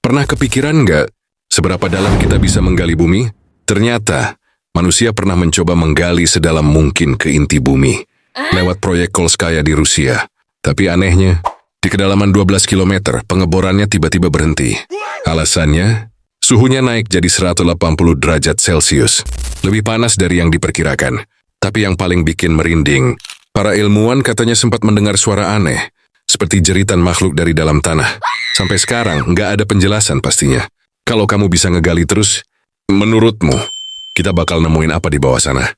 Pernah kepikiran nggak seberapa dalam kita bisa menggali bumi? Ternyata, manusia pernah mencoba menggali sedalam mungkin ke inti bumi lewat proyek Kolskaya di Rusia. Tapi anehnya, di kedalaman 12 km, pengeborannya tiba-tiba berhenti. Alasannya, suhunya naik jadi 180 derajat Celcius. Lebih panas dari yang diperkirakan. Tapi yang paling bikin merinding, para ilmuwan katanya sempat mendengar suara aneh, seperti jeritan makhluk dari dalam tanah. Sampai sekarang, nggak ada penjelasan pastinya. Kalau kamu bisa ngegali terus, menurutmu, kita bakal nemuin apa di bawah sana?